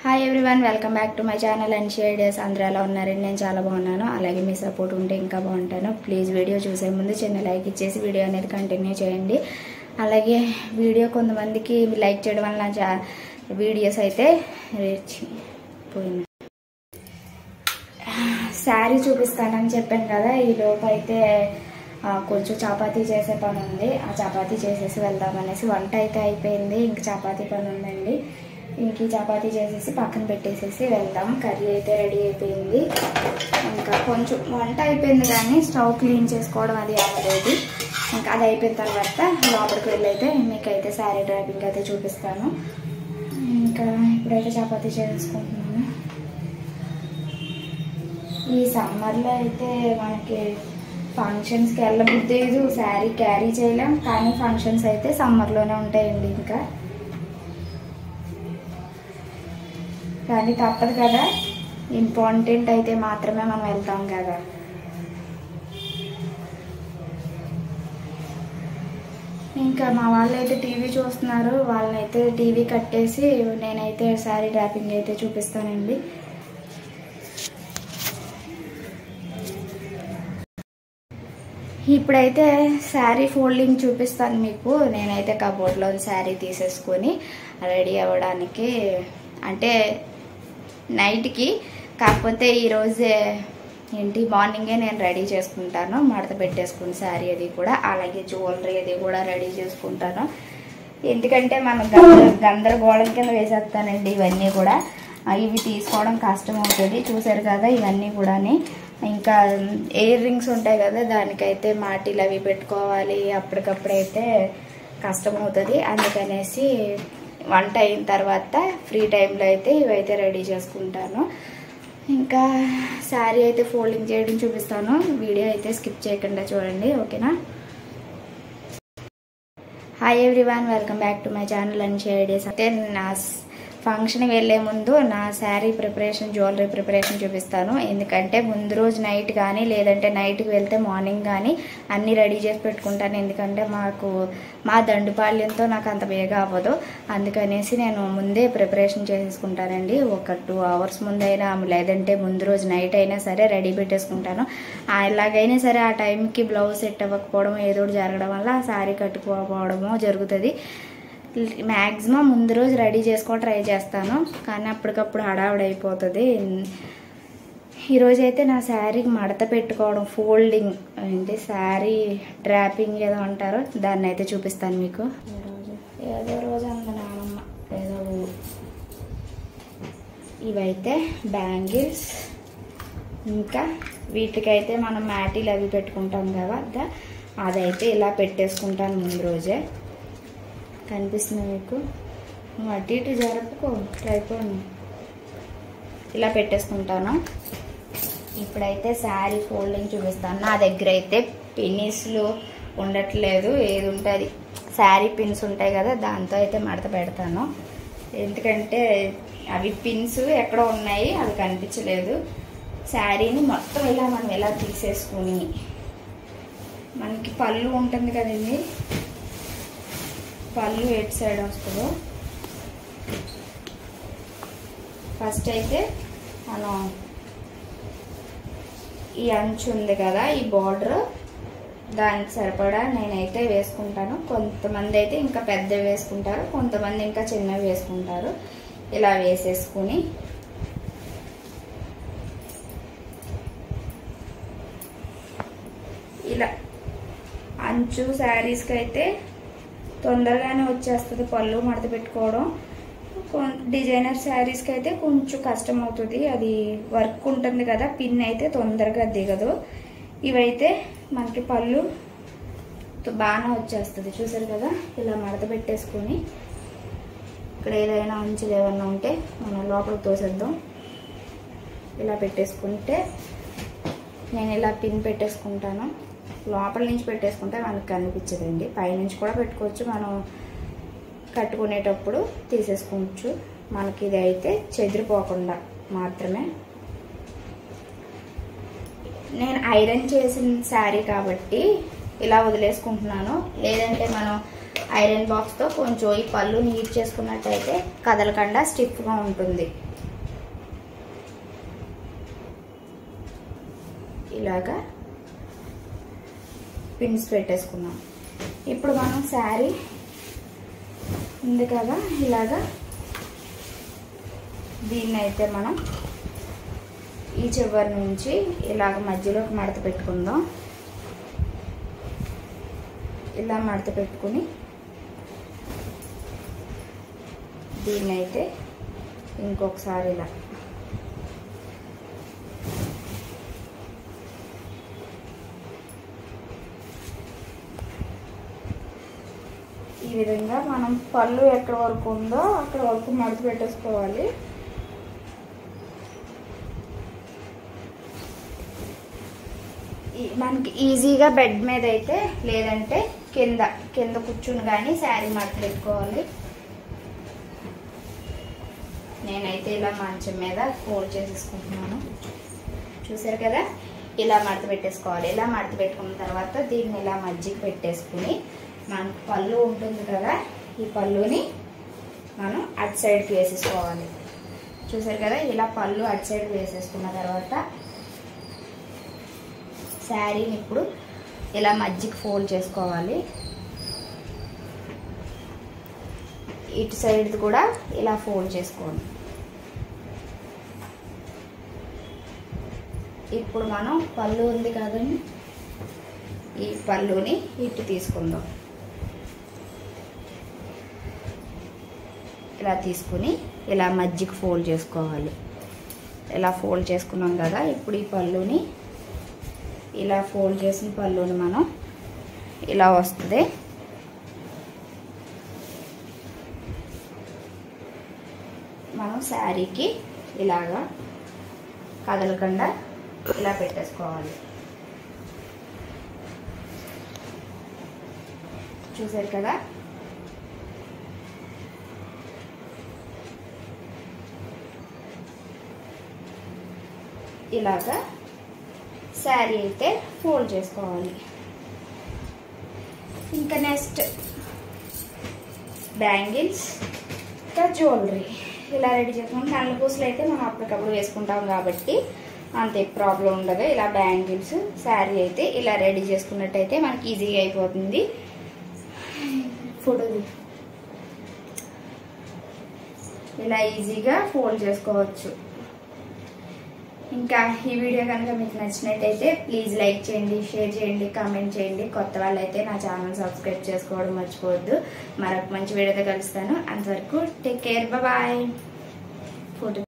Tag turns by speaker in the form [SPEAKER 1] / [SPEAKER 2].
[SPEAKER 1] Hi everyone, welcome back to my channel and share days. అందరూ ఎలా ఉన్నారండి? నేను చాలా బాగున్నాను. అలాగే మీ సపోర్ట్ ఉంటే ఇంకా బాగుంటాను. ప్లీజ్ వీడియో చూసే ముందు చిన్న లైక్ ఇచ్చేసి వీడియో అనేది కంటిన్యూ చేయండి. అలాగే వీడియో కొంతమందికి లైక్ చేయడం వల్ల వీడియోస్ అయితే పోయింది. శారీ చూపిస్తానని చెప్పాను కదా, ఈ లోపు అయితే కొంచెం చపాతీ చేసే పని ఉంది. ఆ చపాతీ చేసేసి వెళ్దామనేసి వంట అయితే అయిపోయింది, ఇంక చపాతీ పని ఉందండి. ఇంక చపాతీ చేసేసి పక్కన పెట్టేసేసి వెళ్దాం. కర్రీ అయితే రెడీ అయిపోయింది, ఇంకా కొంచెం వంట అయిపోయింది కానీ స్టవ్ క్లీన్ చేసుకోవడం అది అవ్వలేదు. ఇంకా అది అయిపోయిన తర్వాత లోపలికి వెళ్ళి అయితే మీకైతే శారీ డ్రైపింగ్ అయితే చూపిస్తాను. ఇంకా ఇప్పుడైతే చపాతీ చేసుకుంటున్నాను. ఈ సమ్మర్లో అయితే మనకి ఫంక్షన్స్కి వెళ్ళబుద్ధి లేదు, శారీ క్యారీ చేయలేం. కానీ ఫంక్షన్స్ అయితే సమ్మర్లోనే ఉంటాయండి. ఇంకా కానీ తప్పదు కదా, ఇంపార్టెంట్ అయితే మాత్రమే మనం వెళ్తాం కదా. ఇంకా మా వాళ్ళు అయితే టీవీ చూస్తున్నారు, వాళ్ళనైతే టీవీ కట్టేసి నేనైతే శారీ డ్రాపింగ్ అయితే చూపిస్తానండి. ఇప్పుడైతే శారీ ఫోల్డింగ్ చూపిస్తాను మీకు. నేనైతే కబోర్డ్లో శారీ తీసేసుకొని రెడీ అవ్వడానికి, అంటే నైట్కి, కాకపోతే ఈరోజే మార్నింగే నేను రెడీ చేసుకుంటాను. మడత పెట్టేసుకుని శారీ అది కూడా, అలాగే జ్యువెలరీ అది కూడా రెడీ చేసుకుంటాను. ఎందుకంటే మనం గందరగోళం కింద వేసేస్తానండి ఇవన్నీ కూడా. ఇవి తీసుకోవడం కష్టం అవుతుంది. చూసారు కదా, ఇవన్నీ కూడా. ఇంకా ఇయర్ రింగ్స్ ఉంటాయి కదా, దానికైతే మాటీలు అవి పెట్టుకోవాలి. అప్పటికప్పుడైతే కష్టం అవుతుంది. అందుకనేసి వంట అయిన తర్వాత ఫ్రీ టైంలో అయితే ఇవైతే రెడీ చేసుకుంటాను. ఇంకా శారీ అయితే ఫోల్డింగ్ చేయడం చూపిస్తాను. వీడియో అయితే స్కిప్ చేయకుండా చూడండి, ఓకేనా? Hi everyone, welcome back to my channel and share days. అయితే నా ఫంక్షన్కి వెళ్ళే ముందు నా శారీ ప్రిపరేషన్, జ్యువెలరీ ప్రిపరేషన్ చూపిస్తాను. ఎందుకంటే ముందు రోజు నైట్ కానీ, లేదంటే నైట్కి వెళ్తే మార్నింగ్ కానీ అన్నీ రెడీ చేసి పెట్టుకుంటాను. ఎందుకంటే మా దండుపాళ్యంతో నాకు అంత బేగా అవ్వదు. అందుకనేసి నేను ముందే ప్రిపరేషన్ చేసేసుకుంటానండి. ఒక 2 hours ముందైనా, లేదంటే ముందు రోజు నైట్ అయినా సరే రెడీ పెట్టేసుకుంటాను. ఎలాగైనా సరే ఆ టైంకి బ్లౌజ్ సెట్ అవ్వకపోవడం, ఏదో జరగడం వల్ల ఆ శారీ కట్టుకోకపోవడమో జరుగుతుంది. మ్యాక్సిమం ముందు రోజు రెడీ చేసుకోవడం ట్రై చేస్తాను, కానీ అప్పటికప్పుడు హడావుడి అయిపోతుంది. ఈరోజు అయితే నా శారీకి మడత పెట్టుకోవడం, ఫోల్డింగ్ ఏంటి శారీ డ్రాపింగ్ ఏదో అంటారో దాన్ని అయితే చూపిస్తాను మీకు. ఏదో రోజు అంద నానమ్మ ఏదో. ఇవైతే బ్యాంగిల్స్, ఇంకా వీటికైతే మనం మ్యాటీలు అవి పెట్టుకుంటాం కదా, అదైతే ఇలా పెట్టేసుకుంటాను ముందు రోజే. కనిపిస్తుంది మీకు? అటు ఇటు జరుపుకో, ట్రైపోను. ఇలా పెట్టేసుకుంటాను. ఇప్పుడైతే శారీ ఫోల్డింగ్ చూపిస్తాను. నా దగ్గర అయితే పిన్నిస్లు ఉండట్లేదు, ఏది ఉంటుంది శారీ పిన్స్ ఉంటాయి కదా, దాంతో అయితే మడత పెడతాను. ఎందుకంటే అవి పిన్స్ ఎక్కడో ఉన్నాయి, అవి కనిపించలేదు. శారీని మొత్తం ఇలా మనం ఎలా తీసేసుకుని, మనకి పళ్ళు ఉంటుంది కదండి, పళ్ళు ఎటు సైడ్ వస్తుందో ఫస్ట్ అయితే మనం ఈ అంచు ఉంది కదా, ఈ బార్డర్, దానికి సరిపడా నేనైతే వేసుకుంటాను. కొంతమంది అయితే ఇంకా పెద్దవి వేసుకుంటారు, కొంతమంది ఇంకా చిన్నవి వేసుకుంటారు. ఇలా వేసేసుకుని ఇలా అంచు శారీస్కి అయితే తొందరగానే వచ్చేస్తుంది పళ్ళు మడత పెట్టుకోవడం. డిజైనర్ శారీస్కి అయితే కొంచెం కష్టం అవుతుంది, అది వర్క్ ఉంటుంది కదా, పిన్ అయితే తొందరగా దిగదు. ఇవైతే మనకి పళ్ళు బాగానే వచ్చేస్తుంది. చూసారు కదా, ఇలా మడత పెట్టేసుకొని ఇక్కడ ఏదైనా అంచులు ఏమన్నా ఉంటే మనం లోపలికి తోసేద్దాం. ఇలా పెట్టేసుకుంటే నేను ఇలా పిన్ పెట్టేసుకుంటాను. లోపల నుంచి పెట్టేసుకుంటే మనకు కనిపించదండి, పైనుంచి కూడా పెట్టుకోవచ్చు. మనం కట్టుకునేటప్పుడు తీసేసుకోవచ్చు. మనకి ఇది అయితే చెదిరిపోకుండా మాత్రమే. నేను ఐరన్ చేసిన శారీ కాబట్టి ఇలా వదిలేసుకుంటున్నాను. లేదంటే మనం ఐరన్ బాక్స్ తో కొంచెం ఈ పళ్ళు నీట్ చేసుకున్నట్టయితే కదలకుండా స్టిఫ్ గా ఉంటుంది. ఇలాగా పిన్స్ పెట్టేసుకున్నాం. ఇప్పుడు మనం శారీ ఉంది కదా, ఇలాగా దీన్ని అయితే మనం ఈ చివరి నుంచి ఇలాగ మధ్యలోకి మడత పెట్టుకుందాం. ఇలా మడత పెట్టుకుని దీన్ని అయితే ఇంకొకసారి ఇలా ఈ విధంగా మనం పళ్ళు ఎక్కడ వరకు ఉందో అక్కడ వరకు మడత పెట్టేసుకోవాలి. మనకి ఈజీగా బెడ్ మీద అయితే లేదంటే కింద కూర్చుని కానీ శారీ మడత పెట్టుకోవాలి. నేనైతే ఇలా మంచం మీద ఫోల్డ్ చేసేసుకుంటున్నాను. చూసారు కదా, ఇలా మడత పెట్టేసుకోవాలి. ఇలా మడత పెట్టుకున్న తర్వాత దీన్ని ఇలా మధ్యకి పెట్టేసుకుని మనకు పళ్ళు ఉంటుంది కదా, ఈ పళ్ళుని మనం అటు సైడ్కి వేసేసుకోవాలి. చూసారు కదా, ఇలా పళ్ళు అటు సైడ్ వేసేసుకున్న తర్వాత శారీని ఇప్పుడు ఇలా మధ్యకి ఫోల్డ్ చేసుకోవాలి. ఇటు సైడ్ కూడా ఇలా ఫోల్డ్ చేసుకోండి. ఇప్పుడు మనం పళ్ళు ఉంది కదండి, ఈ పళ్ళుని ఇటు తీసుకుందాం. ఇలా తీసుకుని ఇలా మధ్యకి ఫోల్డ్ చేసుకోవాలి. ఇలా ఫోల్డ్ చేసుకున్నాం కదా, ఇప్పుడు ఈ పళ్ళుని ఇలా ఫోల్డ్ చేసిన పళ్ళుని మనం ఇలా వస్తుంది. మనం శారీకి ఇలాగా కదలకుండా ఇలా పెట్టేసుకోవాలి. చూసారు కదా, ఇలాగా శారీ అయితే ఫోల్డ్ చేసుకోవాలి. ఇంకా నెక్స్ట్ బ్యాంగిల్స్ ఇంకా జ్యువెలరీ ఇలా రెడీ చేసుకుంటాం. నల్ల పూసలు అయితే మనం అప్పటికప్పుడు వేసుకుంటాం కాబట్టి అంతే ప్రాబ్లం ఉండదు. ఇలా బ్యాంగిల్స్ శారీ అయితే ఇలా రెడీ చేసుకున్నట్టయితే మనకి ఈజీగా అయిపోతుంది. ఫోటో ఇలా ఈజీగా ఫోల్డ్ చేసుకోవచ్చు. ఇంకా ఈ వీడియో కనుక మీకు నచ్చినట్టయితే ప్లీజ్ లైక్ చేయండి, షేర్ చేయండి, కామెంట్ చేయండి. కొత్త వాళ్ళైతే నా ఛానల్ సబ్స్క్రైబ్ చేసుకోవడం మర్చిపోవద్దు. మరొక మంచి వీడియోతో కలుస్తాను. అంతవరకు టేక్ కేర్, బాయ్. ఫోటో